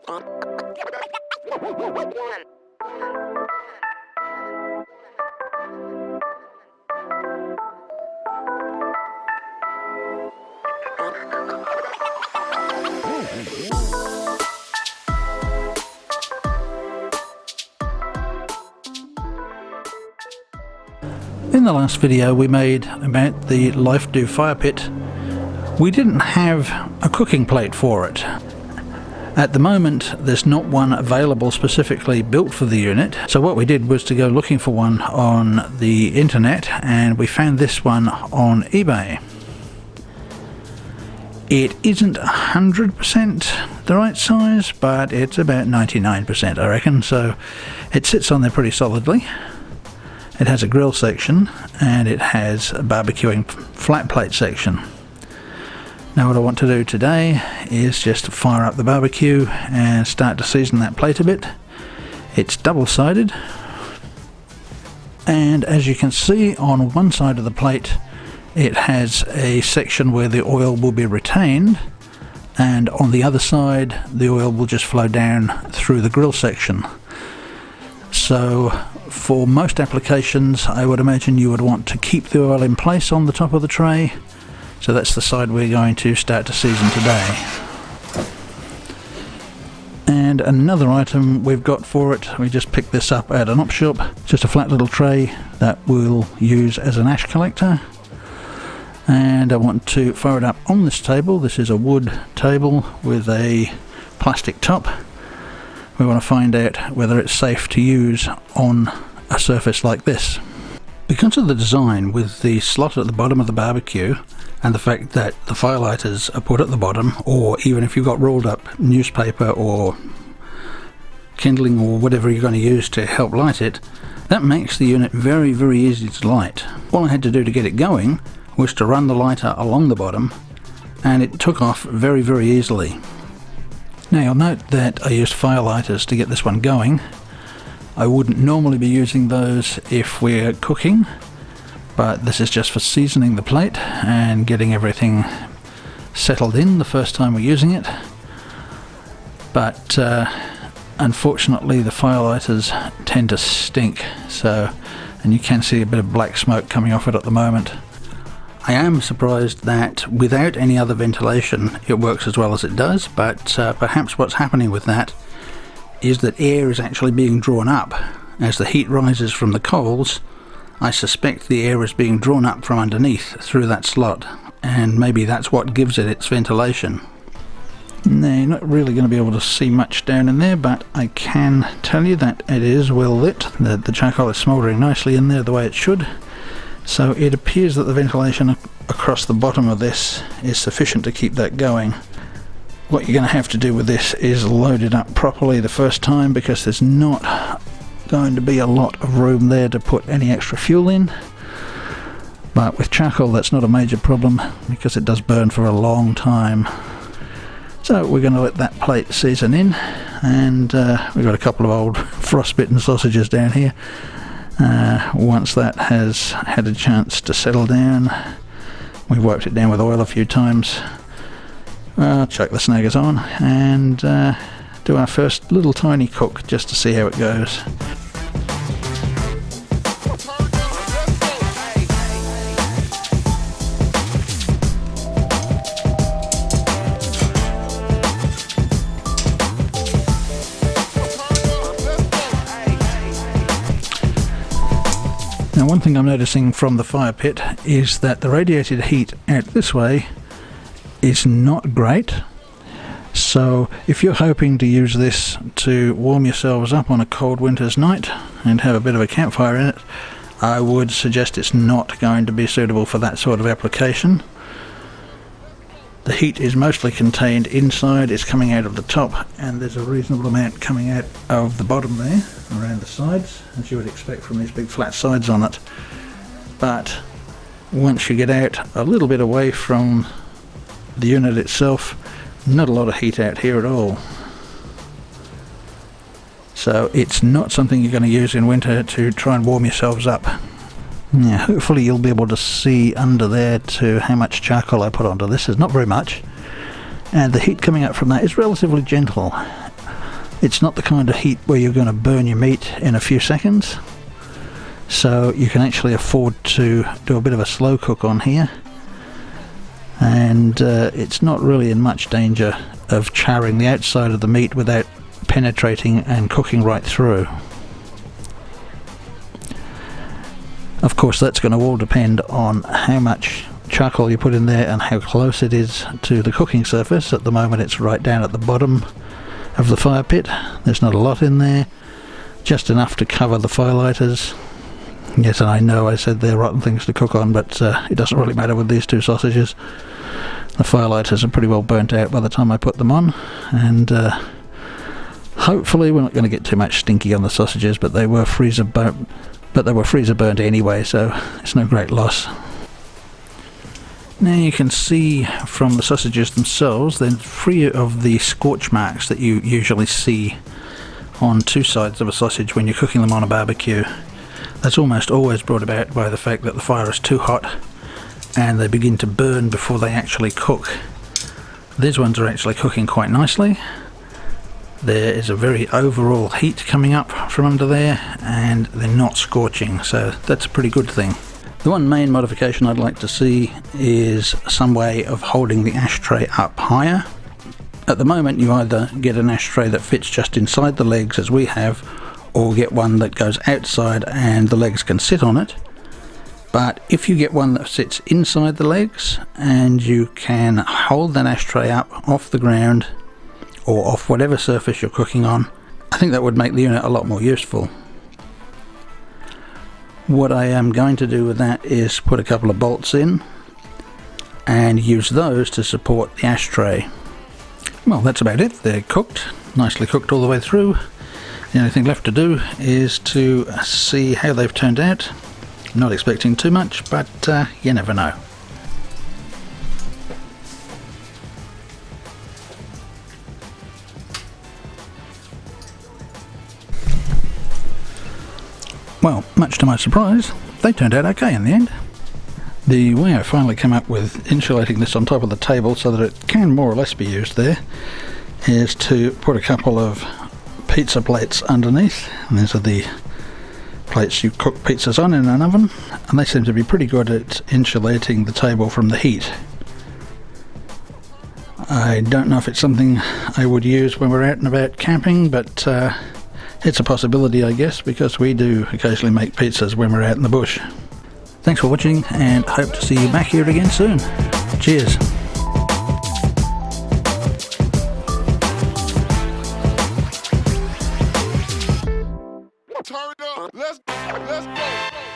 In the last video we made about the Lifedoo fire pit, we didn't have a cooking plate for it. At the moment there's not one available specifically built for the unit, so what we did was to go looking for one on the internet, and we found this one on eBay. It isn't 100% the right size, but it's about 99% I reckon, so it sits on there pretty solidly. It has a grill section and it has a barbecuing flat plate section. Now what I want to do today is just fire up the barbecue and start to season that plate a bit. It's double-sided, and as you can see on one side of the plate it has a section where the oil will be retained, and on the other side the oil will just flow down through the grill section. So for most applications I would imagine you would want to keep the oil in place on the top of the tray, so that's the side we're going to start to season today. And another item we've got for it, we just picked this up at an op shop, just a flat little tray that we'll use as an ash collector. And I want to fire it up on this table. This is a wood table with a plastic top. We want to find out whether it's safe to use on a surface like this. Because of the design with the slot at the bottom of the barbecue and the fact that the firelighters are put at the bottom, or even if you've got rolled up newspaper or kindling or whatever you're going to use to help light it, that makes the unit very, very easy to light. All I had to do to get it going was to run the lighter along the bottom, and it took off very, very easily. Now you'll note that I used firelighters to get this one going. I wouldn't normally be using those if we're cooking, but this is just for seasoning the plate and getting everything settled in the first time we're using it. But unfortunately the firelighters tend to stink, and you can see a bit of black smoke coming off it at the moment. I am surprised that without any other ventilation it works as well as it does, but perhaps what's happening with that is that air is actually being drawn up. As the heat rises from the coals, I suspect the air is being drawn up from underneath through that slot, and maybe that's what gives it its ventilation. Now you're not really going to be able to see much down in there, but I can tell you that it is well lit. The charcoal is smouldering nicely in there the way it should. So it appears that the ventilation across the bottom of this is sufficient to keep that going. What you're going to have to do with this is load it up properly the first time, because there's not going to be a lot of room there to put any extra fuel in. But with charcoal that's not a major problem, because it does burn for a long time. So we're going to let that plate season in, and we've got a couple of old frostbitten sausages down here. Once that has had a chance to settle down, we've wiped it down with oil a few times, chuck the snaggers on and do our first little tiny cook just to see how it goes. Now one thing I'm noticing from the fire pit is that the radiated heat out this way is not great. So if you're hoping to use this to warm yourselves up on a cold winter's night and have a bit of a campfire in it, I would suggest it's not going to be suitable for that sort of application. The heat is mostly contained inside, it's coming out of the top, and there's a reasonable amount coming out of the bottom there, around the sides, as you would expect from these big flat sides on it. But once you get out a little bit away from the unit itself, not a lot of heat out here at all. So it's not something you're going to use in winter to try and warm yourselves up. Now hopefully you'll be able to see under there to how much charcoal I put onto this. There's not very much, and the heat coming up from that is relatively gentle. It's not the kind of heat where you're going to burn your meat in a few seconds, so you can actually afford to do a bit of a slow cook on here, and it's not really in much danger of charring the outside of the meat without penetrating and cooking right through. Of course, that's going to all depend on how much charcoal you put in there and how close it is to the cooking surface. At the moment it's right down at the bottom of the fire pit. There's not a lot in there, just enough to cover the firelighters. Yes, and I know I said they're rotten things to cook on, but it doesn't really matter with these two sausages. The firelighters are pretty well burnt out by the time I put them on, and hopefully we're not going to get too much stinky on the sausages, but they were freezer burnt anyway, so it's no great loss. Now you can see from the sausages themselves, they're free of the scorch marks that you usually see on two sides of a sausage when you're cooking them on a barbecue. That's almost always brought about by the fact that the fire is too hot and they begin to burn before they actually cook. These ones are actually cooking quite nicely. There is a very overall heat coming up from under there, and they're not scorching, so that's a pretty good thing. The one main modification I'd like to see is some way of holding the ashtray up higher. At the moment you either get an ashtray that fits just inside the legs as we have, or get one that goes outside and the legs can sit on it. But if you get one that sits inside the legs and you can hold that ashtray up off the ground or off whatever surface you're cooking on, I think that would make the unit a lot more useful. What I am going to do with that is put a couple of bolts in and use those to support the ashtray. Well, that's about it. They're cooked, nicely cooked all the way through. The only thing left to do is to see how they've turned out. I'm not expecting too much, but you never know. Well, much to my surprise, they turned out okay in the end. The way I finally came up with insulating this on top of the table so that it can more or less be used there is to put a couple of pizza plates underneath, and these are the plates you cook pizzas on in an oven, and they seem to be pretty good at insulating the table from the heat. I don't know if it's something I would use when we're out and about camping, but it's a possibility, I guess, because we do occasionally make pizzas when we're out in the bush. Thanks for watching, and hope to see you back here again soon. Cheers. Turn it up. Let's go.